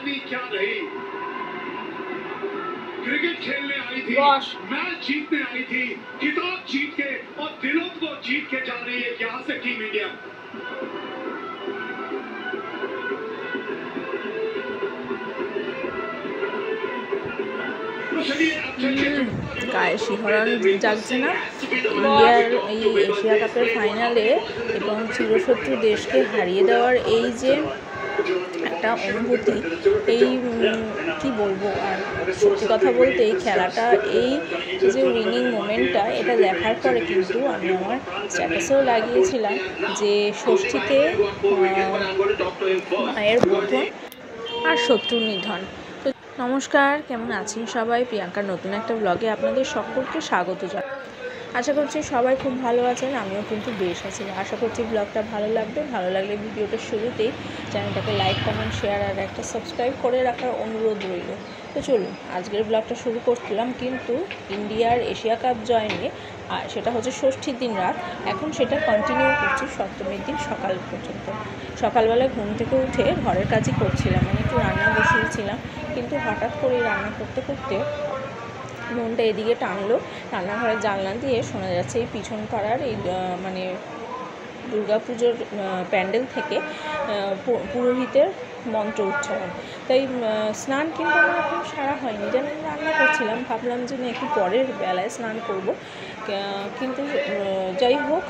थी क्या नहीं, क्रिकेट खेलने आई थी, मैच जीतने आई थी, खिताब जीत के और दिलों को जीत के जा रही है यहाँ से टीम इंडिया। গায়ে শিহরণ জাগছে না? ইন্ডিয়ার এই এশিয়া কাপের ফাইনালে এবং চিরশত্রু দেশকে হারিয়ে দেওয়ার এই যে একটা অনুভূতি, এই কি বলবো। আর সত্যি কথা বলতে এই খেলাটা, এই যে উইনিং মোমেন্টটা, এটা দেখার পরে কিন্তু আমি আমার স্ট্যাটাসেও লাগিয়েছিলাম যে ষষ্ঠীতে মায়ের বোধন আর শত্রুর নিধন। তো নমস্কার, কেমন আছেন সবাই? প্রিয়াঙ্কার নতুন একটা ব্লগে আপনাদের সকলকে স্বাগত জানাই। আশা করছি সবাই খুব ভালো আছেন, আমিও কিন্তু বেশ আছি। আশা করছি ব্লগটা ভালো লাগবে। ভালো লাগলে ভিডিওটা শুরুতেই চ্যানেলটাকে লাইক, কমেন্ট, শেয়ার আর একটা সাবস্ক্রাইব করে রাখার অনুরোধ রইল। তো চলুন আজকের ব্লগটা শুরু করছিলাম কিন্তু ইন্ডিয়ার এশিয়া কাপ জয় নিয়ে, আর সেটা হচ্ছে ষষ্ঠীর দিন রাত। এখন সেটা কন্টিনিউ করছি সপ্তমীর দিন সকাল পর্যন্ত। সকালবেলা ঘুম থেকে উঠে ঘরের কাজই করছিলাম, মানে একটু রান্না বসিয়েছিলাম, কিন্তু হঠাৎ করে রান্না করতে করতে মনটা এদিকে টানলো। রান্নাঘরের জানলা দিয়ে শোনা যাচ্ছে এই পিছন পাড়ার এই মানে দুর্গাপুজোর প্যান্ডেল থেকে পুরোহিতের মন্ত্র উচ্চারণ। তাই স্নান কিন্তু আমার এখন সারা হয়নি, যেন রান্না করছিলাম, ভাবলাম যে না একটু পরের বেলায় স্নান করব। কিন্তু যাই হোক,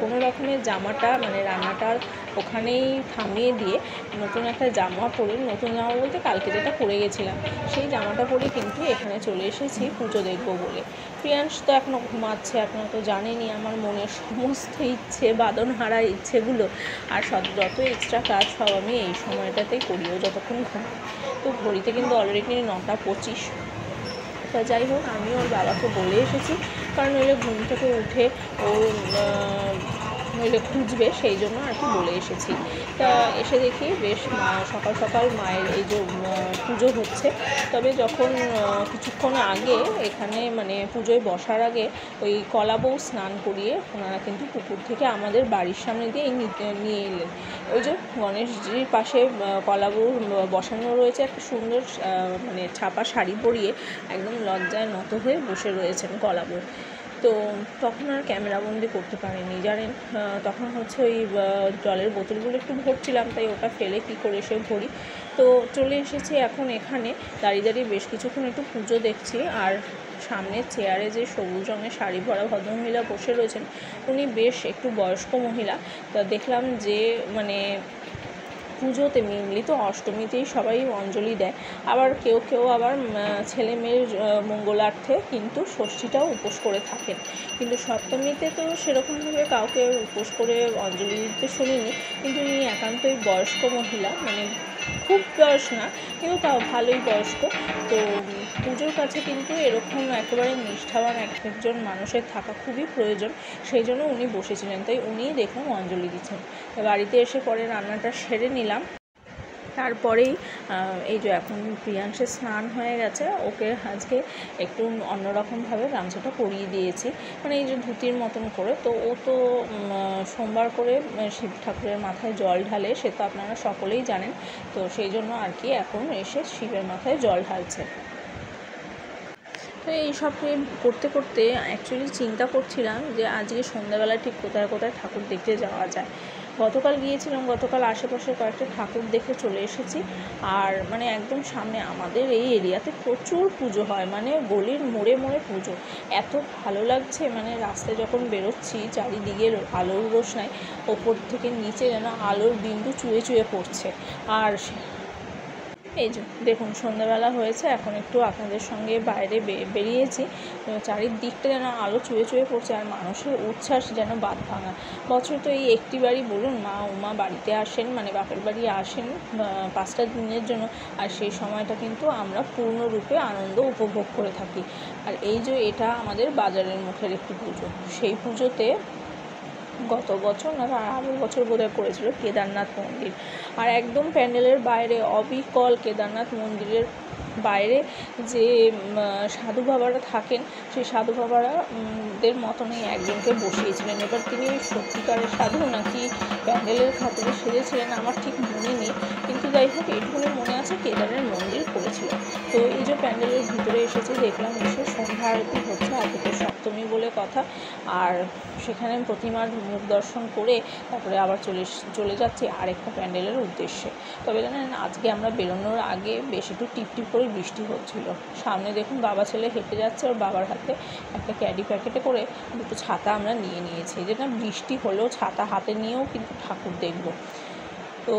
কোনো রকমের জামাটা, মানে রান্নাটার ওখানেই থামিয়ে দিয়ে নতুন একটা জামা পরে, নতুন জামা বলতে কালকে যেটা পরে গেছিলাম সেই জামাটা পরে কিন্তু এখানে চলে এসেছি পুজো দেখবো বলে। প্রিয়াংশ তো এখনও ঘুমাচ্ছে, আপনারা তো জানেনই আমার মনের সমস্ত ইচ্ছে, বাঁধনহারা ইচ্ছেগুলো আর যত এক্সট্রা কাজ সব আমি এই সময়টাতেই করিও যতক্ষণ ঘুমাই। তো ঘড়িতে কিন্তু অলরেডি 9:25। তা যাই হোক, আমি ওর বাবাকে বলে এসেছি, কারণ নইলে ঘুম থেকে উঠে ও নইলে খুঁজবে, সেই জন্য আর কি বলে এসেছি। তা এসে দেখি বেশ সকাল সকাল মায়ের এই যে পুজো হচ্ছে। তবে যখন কিছুক্ষণ আগে এখানে মানে পুজোয় বসার আগে ওই কলাবউ স্নান করিয়ে ওনারা কিন্তু পুকুর থেকে আমাদের বাড়ির সামনে দিয়ে নিয়ে এলেন। ওই যে গণেশজির পাশে কলাবউ বসানো রয়েছে, একটা সুন্দর মানে ছাপা শাড়ি পরিয়ে একদম লজ্জায় নত হয়ে বসে রয়েছেন কলাবউ। তো তখন আর ক্যামেরাবন্দি করতে পারিনি, জানেন। তখন হচ্ছে ওই জলের বোতলগুলো একটু ভরছিলাম, তাই ওটা ফেলে কী করে সে ভরি। তো চলে এসেছি এখন এখানে দাঁড়িয়ে দাঁড়িয়ে বেশ কিছুক্ষণ একটু পুজো দেখছি। আর সামনের চেয়ারে যে সবুজ রঙের শাড়ি পরা ভদ্রমহিলা বসে রয়েছেন, উনি বেশ একটু বয়স্ক মহিলা। তো দেখলাম যে মানে পুজোতে মেনলি তো অষ্টমীতেই সবাই অঞ্জলি দেয়, আবার কেউ কেউ আবার ছেলে মেয়ের মঙ্গলার্থে কিন্তু ষষ্ঠীটাও উপোস করে থাকেন। কিন্তু সপ্তমীতে তো সেরকমভাবে কাউকে উপোস করে অঞ্জলি দিতে শুনিনি। কিন্তু উনি একান্তই বয়স্ক মহিলা, মানে খুব বয়স না কিন্তু তাও ভালোই বয়স্ক। তো পুজোর কাছে কিন্তু এরকম একেবারে নিষ্ঠাবান একজন মানুষের থাকা খুবই প্রয়োজন, সেই জন্য উনি বসেছিলেন। তাই উনিই দেখুন অঞ্জলি দিচ্ছেন। বাড়িতে এসে পরে রান্নাটা সেরে নিলাম। তারপরেই এই যে এখন প্রিয়াংশের স্নান হয়ে গেছে, ওকে আজকে একটু অন্যরকমভাবে গামছাটা পরিয়ে দিয়েছি, মানে এই যে ধুতির মতন করে। তো ও তো সোমবার করে শিব ঠাকুরের মাথায় জল ঢালে, সে তো আপনারা সকলেই জানেন। তো সেই জন্য আর কি এখন এসে শিবের মাথায় জল ঢালছে। তো এইসব করতে করতে অ্যাকচুয়ালি চিন্তা করছিলাম যে আজকে সন্ধ্যাবেলা ঠিক কোথায় কোথায় ঠাকুর দেখতে যাওয়া যায়। গতকাল গিয়েছিলাম, গতকাল আশেপাশে কয়েকটা ঠাকুর দেখে চলে এসেছি। আর মানে একদম সামনে আমাদের এই এরিয়াতে প্রচুর পুজো হয়, মানে গলির মোড়ে মোড়ে পুজো। এত ভালো লাগছে, মানে রাস্তায় যখন বেরোচ্ছি চারিদিকের আলোর রোশনায় ওপর থেকে নিচে যেন আলোর বিন্দু চুয়ে চুয়ে পড়ছে। আর এই যে দেখুন সন্ধ্যাবেলা হয়েছে, এখন একটু আপনাদের সঙ্গে বাইরে বেরিয়েছি, চারিদিকটা যেন আলো চুয়ে চুয়ে পড়ছে আর মানুষের উচ্ছ্বাস যেন বাদ ভাঙা। বছরে তো এই একটি বাড়ি বলুন, মা উমা বাড়িতে আসেন, মানে বাপের বাড়ি আসেন 5টা দিনের জন্য, আর সেই সময়টা কিন্তু আমরা পূর্ণরূপে আনন্দ উপভোগ করে থাকি। আর এই যে এটা আমাদের বাজারের মুখের একটি পুজো, সেই পুজোতে গত বছর না তার আগের বছর বোধহয় করেছিল কেদারনাথ মন্দির। আর একদম প্যান্ডেলের বাইরে অবিকল কেদারনাথ মন্দিরের বাইরে যে সাধু বাবারা থাকেন, সেই সাধু বাবারা দের মতনই একজনকে বসিয়েছিলেন। এবার তিনি সত্যিকারের সাধু নাকি প্যান্ডেলের খাতিরে সেজেছিলেন আমার ঠিক মনে নেই, কিন্তু যাই হোক এইটুকুনি মনে আছে কেদারের মন্দির করেছিল। তো এই যে প্যান্ডেলের ভিতরে এসেছি, দেখলাম এসে সন্ধ্যা আরতি হচ্ছে, আজকে তো সপ্তমী বলে কথা। আর সেখানে প্রতিমার মুখ দর্শন করে তারপরে আবার চলে যাচ্ছি আরেকটা প্যান্ডেলের উদ্দেশ্যে। তবে জানেন আজকে আমরা বেরোনোর আগে বেশ একটু টিপটিপ করে বৃষ্টি হচ্ছিল। সামনে দেখুন বাবা ছেলে হেঁটে যাচ্ছে, ওর বাবার হাতে একটা ক্যাডি প্যাকেটে করে দুটো ছাতা আমরা নিয়ে নিয়েছি, যে না বৃষ্টি হলেও ছাতা হাতে নিয়েও কিন্তু ঠাকুর দেখব। তো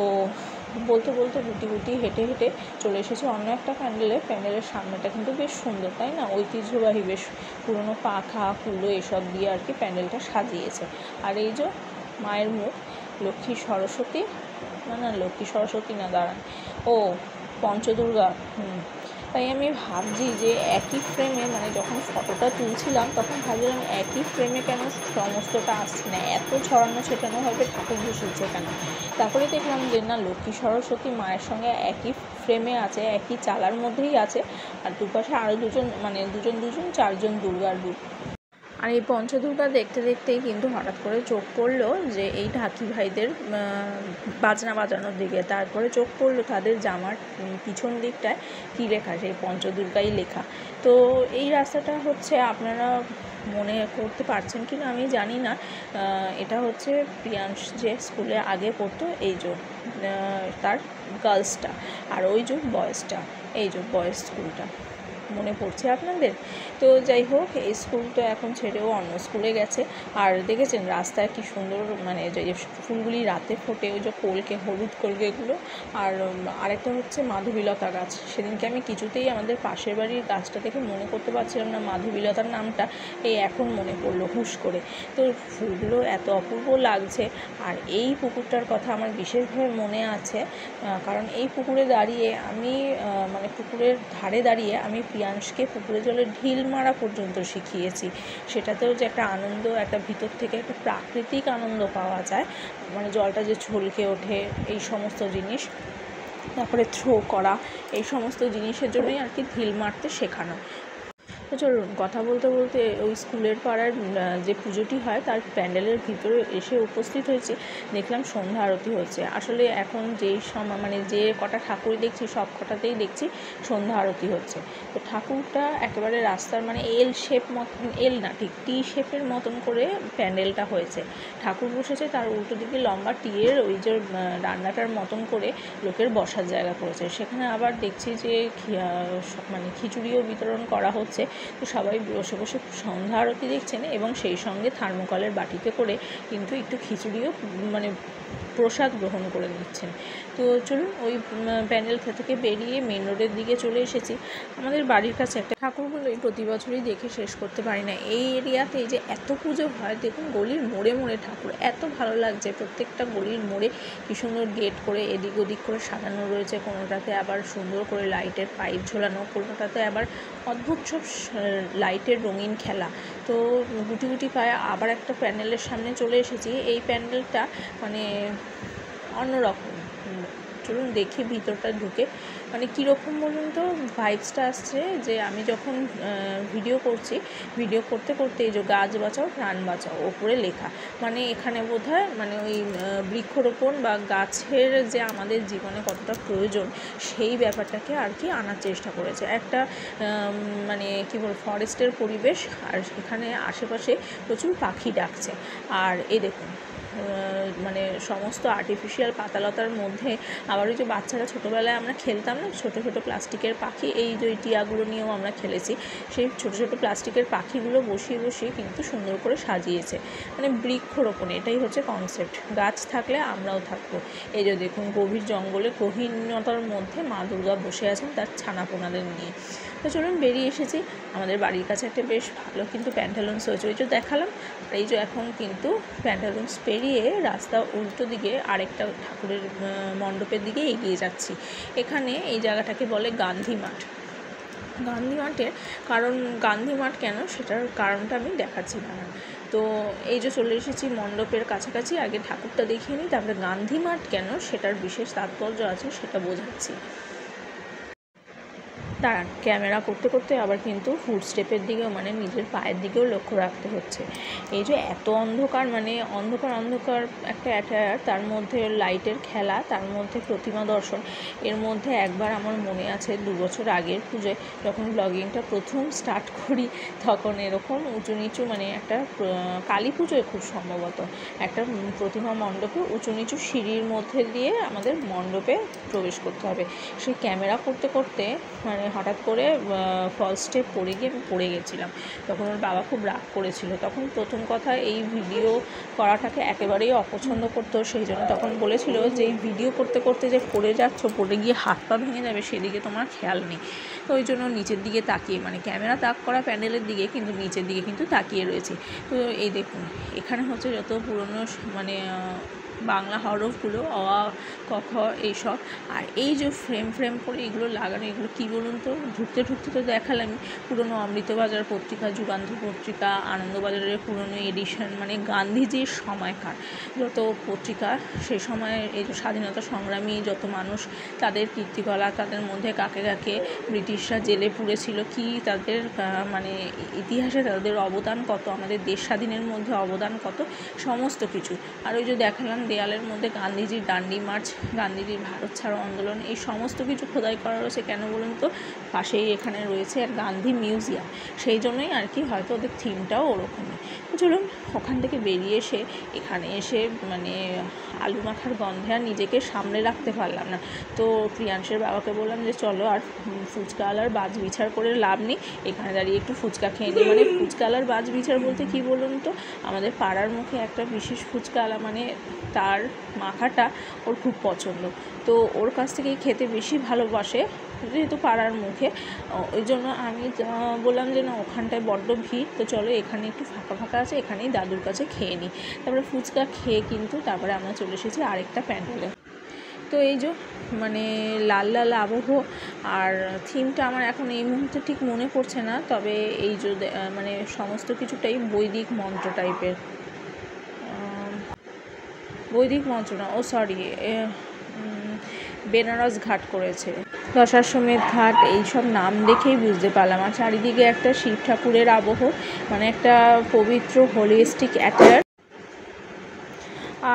বলতে বলতে গুটি গুটি হেঁটে হেঁটে চলে এসেছি অন্য একটা প্যান্ডেলের সামনেটা কিন্তু বেশ সুন্দর, তাই না? ঐতিহ্যবাহী বেশ পুরনো পাখা কুলো এসব দিয়ে আর কি প্যান্ডেলটা সাজিয়েছে। আর এই যে মায়ের মুখ, লক্ষ্মী সরস্বতী লক্ষ্মী সরস্বতী না, দাঁড়ান, ও পঞ্চদুর্গা। তাই আমি ভাবছি যে একই ফ্রেমে, মানে যখন ফটোটা তুলছিলাম তখন ভাবছিলাম একই ফ্রেমে কেন সমস্তটা আসছে না, এত ছড়ানো ছেটানোভাবে ঠাকুর বসেছে কেন। তারপরে দেখলাম যে না, লক্ষ্মী সরস্বতী মায়ের সঙ্গে একই ফ্রেমে আছে, একই চালার মধ্যেই আছে। আর দুপাশে আরও দুজন, মানে দুজন চারজন দুর্গার রূপ। আর এই পঞ্চদুর্গা দেখতে দেখতেই কিন্তু হঠাৎ করে চোখ পড়লো যে এই ঢাকি ভাইদের বাজনা বাজানোর দিকে। তারপরে চোখ পড়লো তাদের জামার পিছন দিকটায় কী লেখা, সেই পঞ্চদুর্গাই লেখা। তো এই রাস্তাটা হচ্ছে, আপনারা মনে করতে পারছেন কি না আমি জানি না, এটা হচ্ছে প্রিয়াংশ যে স্কুলে আগে পড়তো, এই যে তার গার্লসটা, আর ওই যে বয়েজটা, এই যে বয়েজ স্কুলটা মনে পড়ছে আপনাদের। তো যাই হোক, এই স্কুলটা এখন ছেড়েও অন্য স্কুলে গেছে। আর দেখেছেন রাস্তায় কি সুন্দর, মানে যে ফুলগুলি রাতে ফোটে, ওই যে কলকে, হলুদ কলকেগুলো। আর আরেকটা হচ্ছে মাধবীলতা গাছ। সেদিনকে আমি কিছুতেই আমাদের পাশের বাড়ির গাছটা দেখে মনে করতে পারছিলাম না মাধবীলতার নামটা, এই এখন মনে পড়লো হুশ করে। তো ফুলগুলো এত অপূর্ব লাগছে। আর এই পুকুরটার কথা আমার বিশেষভাবে মনে আছে, কারণ এই পুকুরে দাঁড়িয়ে আমি, মানে পুকুরের ধারে দাঁড়িয়ে আমি প্রিয়াংশকে পুকুরে জলে ঢিল মারা পর্যন্ত শিখিয়েছি। সেটাতেও যে একটা আনন্দ, একটা ভিতর থেকে একটা প্রাকৃতিক আনন্দ পাওয়া যায়, মানে জলটা যে ছলকে ওঠে, এই সমস্ত জিনিস, তারপরে থ্রো করা, এই সমস্ত জিনিসের জন্যই আর কি ঢিল মারতে শেখানো। তো চলুন, কথা বলতে বলতে ওই স্কুলের পাড়ার যে পুজোটি হয় তার প্যান্ডেলের ভিতরে এসে উপস্থিত হয়েছি। দেখলাম সন্ধ্যা আরতি হচ্ছে। আসলে এখন যেই সময়, মানে যে কটা ঠাকুর দেখছি সব কটাতেই দেখছি সন্ধ্যা আরতি হচ্ছে। তো ঠাকুরটা একেবারে রাস্তার, মানে এল শেপ মতন, এল না ঠিক টি শেপের মতন করে প্যান্ডেলটা হয়েছে। ঠাকুর বসেছে, তার উল্টো দিকে লম্বা টিয়ের ওই যে ডান্ডাটার মতন করে লোকের বসার জায়গা করেছে। সেখানে আবার দেখছি যে মানে খিচুড়িও বিতরণ করা হচ্ছে। তো সবাই বসে বসে সন্ধ্যা আরতি দেখছেন এবং সেই সঙ্গে থার্মোকলের বাটিতে করে কিন্তু একটু খিচুড়িও, মানে প্রসাদ গ্রহণ করে নিচ্ছেন। তো চলুন, ওই প্যান্ডেল থেকে বেরিয়ে মেন রোডের দিকে চলে এসেছি। আমাদের বাড়ির কাছে একটা ঠাকুরগুলোই প্রতি বছরই দেখে শেষ করতে পারি না। এই এরিয়াতে যে এত পুজো হয়, দেখুন গলির মোড়ে মোড়ে ঠাকুর, এত ভালো লাগছে। প্রত্যেকটা গলির মোড়ে কী সুন্দর গেট করে এদিক ওদিক করে সাজানো রয়েছে, কোনোটাতে আবার সুন্দর করে লাইটের পাইপ ঝোলানো, কোনোটাতে আবার অদ্ভুত সব লাইটের রঙিন খেলা। তো গুটি গুটি পায়ে আবার একটা প্যান্ডেলের সামনে চলে এসেছি। এই প্যান্ডেলটা মানে অন্যরকম। চলুন দেখি ভিতরটা ঢুকে, মানে কীরকম বলুন তো ভাইবসটা আসছে। যে আমি যখন ভিডিও করছি, ভিডিও করতে করতে এই যে গাছ বাঁচাও প্রাণ বাঁচাও ওপরে লেখা, মানে এখানে বোধহয় মানে ওই বৃক্ষরোপণ বা গাছের যে আমাদের জীবনে কতটা প্রয়োজন সেই ব্যাপারটাকে আর কি আনার চেষ্টা করেছে। একটা মানে কী বল, ফরেস্টের পরিবেশ, আর এখানে আশেপাশে প্রচুর পাখি ডাকছে। আর এই দেখুন মানে সমস্ত আর্টিফিশিয়াল পাতালতার মধ্যে আবার ওই যে বাচ্চারা ছোটোবেলায় আমরা খেলতাম না ছোটো ছোটো প্লাস্টিকের পাখি, এই যে টিয়াগুলো নিয়েও আমরা খেলেছি, সেই ছোটো ছোটো প্লাস্টিকের পাখিগুলো বসিয়ে বসিয়ে কিন্তু সুন্দর করে সাজিয়েছে। মানে বৃক্ষরোপণ, এটাই হচ্ছে কনসেপ্ট। গাছ থাকলে আমরাও থাকবো। এই যে দেখুন গভীর জঙ্গলে গহীনতার মধ্যে মা দুর্গা বসে আছেন তার ছানাপোনাদের নিয়ে। তো চলুন বেরিয়ে এসেছি। আমাদের বাড়ির কাছে একটা বেশ ভালো কিন্তু প্যান্টালুন্স হয়েছে, ওই যে দেখালাম। এই যে এখন কিন্তু প্যান্টালুন্স পেরিয়ে রাস্তা উল্টো দিকে আরেকটা ঠাকুরের মণ্ডপের দিকে এগিয়ে যাচ্ছি। এখানে এই জায়গাটাকে বলে গান্ধী মাঠ। গান্ধী মাঠের কারণ, গান্ধী মাঠ কেন সেটার কারণটা আমি দেখাচ্ছি। তো এই যে চলে এসেছি মণ্ডপের কাছাকাছি, আগে ঠাকুরটা দেখিয়ে নিই, তারপরে গান্ধী মাঠ কেন সেটার বিশেষ তাৎপর্য আছে সেটা বোঝাচ্ছি। দাঁড়ান, ক্যামেরা করতে করতে আবার কিন্তু ফুট স্টেপের দিকেও মানে নিজের পায়ের দিকেও লক্ষ্য রাখতে হচ্ছে। এই যে এত অন্ধকার, মানে অন্ধকার একটা অ্যাটায়ার, তার মধ্যে লাইটের খেলা, তার মধ্যে প্রতিমা দর্শন। এর মধ্যে একবার আমার মনে আছে 2 বছর আগের পুজোয় যখন ব্লগিংটা প্রথম স্টার্ট করি, তখন এরকম উঁচু নিচু মানে একটা কালী পুজোয় খুব সম্ভবত একটা প্রতিমা মণ্ডপে উঁচু নিচু সিঁড়ির মধ্যে দিয়ে আমাদের মণ্ডপে প্রবেশ করতে হবে। সেই ক্যামেরা করতে করতে মানে হঠাৎ করে ফলস স্টেপ পড়ে গিয়ে আমি পড়ে গেছিলাম। তখন ওর বাবা খুব রাগ করেছিল। তখন প্রথম কথা এই ভিডিও করাটাকে একেবারেই অপছন্দ করতো, সেই জন্য তখন বলেছিল যে এই ভিডিও করতে করতে যে পড়ে যাচ্ছ, পড়ে গিয়ে হাত পা ভেঙে যাবে সেদিকে তোমার খেয়াল নেই। তো ওই জন্য নিচের দিকে তাকিয়ে, মানে ক্যামেরা তাক করা প্যান্ডেলের দিকে কিন্তু নিচের দিকে কিন্তু তাকিয়ে রয়েছে। তো এই দেখুন এখানে হচ্ছে যত পুরনো মানে বাংলা হরফগুলো অ আ ক খ এইসব, আর এই যে ফ্রেম করে এগুলো লাগানো, এগুলো কী বলুন তো, ঢুকতে তো দেখালাম পুরনো অমৃতবাজার পত্রিকা, যুগান্ত পত্রিকা, আনন্দবাজারের পুরনো এডিশন, মানে গান্ধীজির সময়কার যত পত্রিকা, সেই সময়ের এই যে স্বাধীনতা সংগ্রামী যত মানুষ, তাদের কীর্তিকলা, তাদের মধ্যে কাকে কাকে ব্রিটিশরা জেলে পুরেছিল, কি তাদের মানে ইতিহাসে তাদের অবদান কত, আমাদের দেশ স্বাধীনের মধ্যে অবদান কত, সমস্ত কিছু। আর ওই যে দেখালাম দেয়ালের মধ্যে গান্ধীজির ডান্ডি মার্চ, গান্ধীজির ভারত ছাড়ো আন্দোলন, এই সমস্ত কিছু খোদাই করা রয়েছে। কেন বলুন তো, পাশেই এখানে রয়েছে আর গান্ধী মিউজিয়াম, সেই জন্যই আর কি হয়তো ওদের থিমটাও ওরকমই। তো চলুন ওখান থেকে বেরিয়ে এসে এখানে এসে মানে আলু মাখার গন্ধে আর নিজেকে সামলে রাখতে পারলাম না। তো প্রিয়াংশের বাবাকে বললাম যে চলো আর ফুচকাওয়ালার বাজ বিচার করে লাভ নেই, এখানে দাঁড়িয়ে একটু ফুচকা খেয়ে নিই। মানে ফুচকাওয়ালার বাজ বিচার বলতে কি বলুন তো, আমাদের পাড়ার মুখে একটা বিশেষ ফুচকাওয়ালা, মানে তার মাখাটা ওর খুব পছন্দ, তো ওর কাছ থেকেই খেতে বেশি ভালোবাসে যেহেতু পাড়ার মুখে। ওই জন্য আমি বললাম যে না, ওখানটায় বড্ড ভিড়, তো চলো এখানে একটু ফাঁকা আছে, এখানেই দাদুর কাছে খেয়ে নিই। তারপরে ফুচকা খেয়ে কিন্তু তারপরে আমরা চলে এসেছি আরেকটা প্যান্ডেলে। তো এই যে মানে লাল আবহ, আর থিমটা আমার এখন এই মুহূর্তে ঠিক মনে পড়ছে না, তবে এই যে মানে সমস্ত কিছুটাই বৈদিক মন্ত্র টাইপের, বৈদিক মন্ত্র না, ও সরি, বেনারস ঘাট করেছে, দশাশ্বমেধ ঘাট, এইসব নাম দেখেই বুঝতে পারলাম। আর চারিদিকে একটা শিব ঠাকুরের আবহ, মানে একটা পবিত্র হোলিস্টিক অ্যাটায়ার,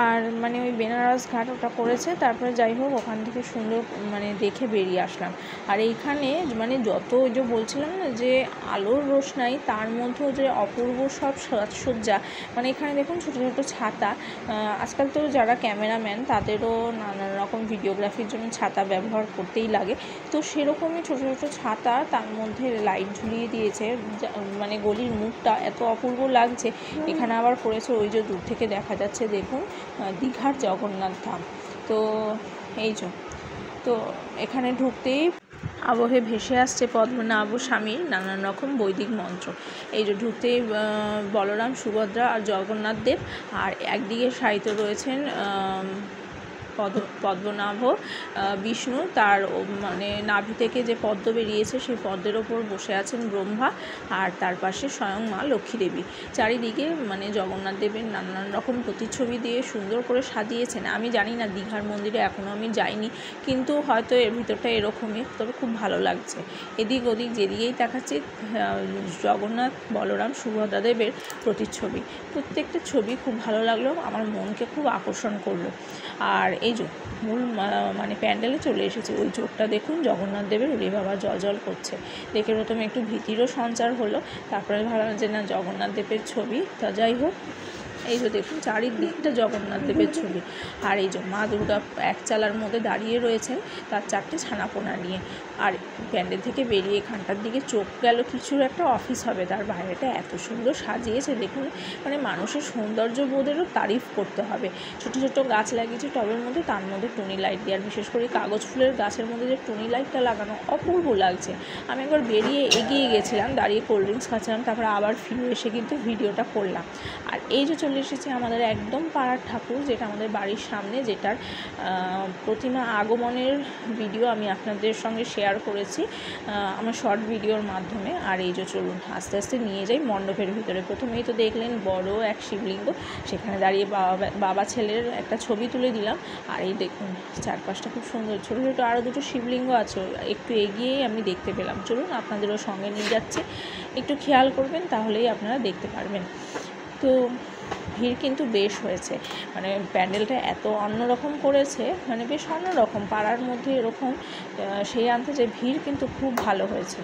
আর মানে ওই বেনারস ঘাট ওটা করেছে। তারপরে যাই হোক ওখান থেকে সুন্দর মানে দেখে বেরিয়ে আসলাম। আর এইখানে মানে যত ওই যে বলছিলাম না যে আলোর রোশনাই, তার মধ্যেও যে অপূর্ব সব সাজসজ্জা, মানে এখানে দেখুন ছোটো ছোটো ছাতা, আজকাল তো যারা ক্যামেরাম্যান তাদেরও নানান রকম ভিডিওগ্রাফির জন্য ছাতা ব্যবহার করতেই লাগে, তো সেরকমই ছোটো ছোটো ছাতা, তার মধ্যে লাইট ঝুলিয়ে দিয়েছে, মানে গলির মুখটা এত অপূর্ব লাগছে। এখানে আবার করেছে ওই যে দূর থেকে দেখা যাচ্ছে দেখুন দীঘার জগন্নাথ ধাম। তো এই যে, তো এখানে ঢুকতেই আবহে ভেসে আসছে পদ্মনাভ স্বামীর নানান রকম বৈদিক মন্ত্র। এই যে ঢুকতেই বলরাম, সুভদ্রা আর জগন্নাথ দেব, আর একদিকে শায়িত রয়েছেন পদ্মনাভ বিষ্ণু, তার মানে নাভি থেকে যে পদ্ম বেরিয়েছে সেই পদ্মের ওপর বসে আছেন ব্রহ্মা, আর তার পাশে স্বয়ং মা লক্ষ্মী দেবী। চারিদিকে মানে জগন্নাথ দেবের নানান রকম প্রতিচ্ছবি দিয়ে সুন্দর করে সাজিয়েছেন। আমি জানি না, দীঘার মন্দিরে এখনও আমি যাইনি, কিন্তু হয়তো এর ভিতরটা এরকমই, তবে খুব ভালো লাগছে। এদিক ওদিক যেদিকেই তাকাচ্ছি জগন্নাথ, বলরাম, সুভদ্রা দেবের প্রতিচ্ছবি, প্রত্যেকটা ছবি খুব ভালো লাগলো, আমার মনকে খুব আকর্ষণ করলো। আর এই যে মূল মানে প্যান্ডেলে চলে এসেছি, ওই চোখটা দেখুন জগন্নাথ দেবের, ওরে বাবা জল করছে, দেখে প্রথমে একটু ভীতিরও সঞ্চার হলো, তারপরে ভাবলাম যে না জগন্নাথ দেবের ছবি। তা যাই হোক, এই যে দেখুন চারিদিকটা জগন্নাথ দেবের ছবি, আর এই যে মা দুর্গা এক চালার মধ্যে দাঁড়িয়ে রয়েছেন তার 4টে ছানাপোনা নিয়ে। আর প্যান্ডেল থেকে বেরিয়ে এখানটার দিকে চোখ গেল কিছুর একটা অফিস হবে, তার বাইরেটা এত সুন্দর সাজিয়েছে দেখুন, মানে মানুষের সৌন্দর্য বোধেরও তারিফ করতে হবে। ছোটো ছোটো গাছ লাগিয়েছে টবের মধ্যে, তার মধ্যে টুনি লাইট দিয়ে, আর বিশেষ করে কাগজ ফুলের গাছের মধ্যে যে টুনি লাইটটা লাগানো অপূর্ব লাগছে। আমি একবার বেরিয়ে এগিয়ে গেছিলাম, দাঁড়িয়ে কোল্ড ড্রিঙ্কস খাচ্ছিলাম, তারপরে আবার ফিরে এসে কিন্তু ভিডিওটা করলাম। আর এই যে চলে চলে এসেছি আমাদের একদম পাড়ার ঠাকুর, যেটা আমাদের বাড়ির সামনে, যেটার প্রতিমা আগমনের ভিডিও আমি আপনাদের সঙ্গে শেয়ার করেছি আমার শর্ট ভিডিওর মাধ্যমে। আর এই যে চলুন আস্তে আস্তে নিয়ে যাই মণ্ডপের ভিতরে। প্রথমেই তো দেখলেন বড় এক শিবলিঙ্গ, সেখানে দাঁড়িয়ে বাবা ছেলের একটা ছবি তুলে দিলাম। আর এই দেখুন চারপাশটা খুব সুন্দর, ছোটো ছোটো আরও দুটো শিবলিঙ্গ আছে, একটু এগিয়েই আমি দেখতে পেলাম। চলুন আপনাদেরও সঙ্গে নিয়ে যাচ্ছে, একটু খেয়াল করবেন তাহলেই আপনারা দেখতে পারবেন। তো ভিড় কিন্তু বেশ হয়েছে, মানে প্যান্ডেলটা এত অন্যরকম করেছে, মানে বেশ অন্যরকম, পাড়ার মধ্যে এরকম সেই আনতে যে ভিড় কিন্তু খুব ভালো হয়েছে।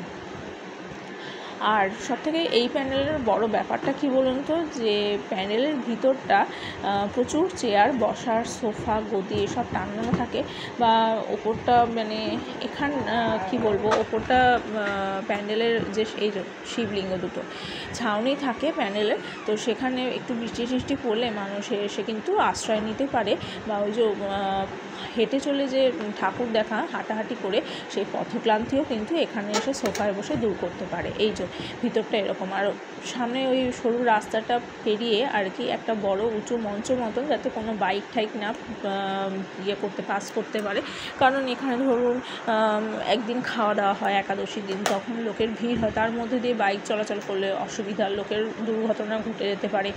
আর সবথেকে এই প্যান্ডেলের বড় ব্যাপারটা কি বলুন তো, যে প্যান্ডেলের ভিতরটা প্রচুর চেয়ার, বসার সোফা গদি এসব টাঙানো থাকে, বা ওপরটা মানে এখান কি বলবো, ওপরটা প্যান্ডেলের যে এই শিবলিঙ্গ দুটো ছাউনি থাকে প্যান্ডেলের, তো সেখানে একটু বৃষ্টি টিষ্টি পড়লে মানুষ এসে কিন্তু আশ্রয় নিতে পারে, বা ওই যে হেঁটে চলে যে ঠাকুর দেখা হাঁটাহাঁটি করে সেই পথক্লান্তিও কিন্তু এখানে এসে সোফায় বসে দূর করতে পারে। এই যে ভিতরটা এরকম, আর সামনে ওই সরু রাস্তাটা পেরিয়ে আর কি একটা বড় উঁচু মঞ্চ মতন, যাতে কোনো বাইক ঠাইক না পাস করতে পারে। কারণ এখানে ধরুন একদিন খাওয়া দাওয়া হয় একাদশীর দিন, তখন লোকের ভিড় হয়, তার মধ্যে দিয়ে বাইক চলাচল করলে অসুবিধা, লোকের দুর্ঘটনা ঘটে যেতে পারে।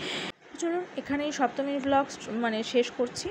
চলুন এখানেই সপ্তমীর ব্লগ মানে শেষ করছি।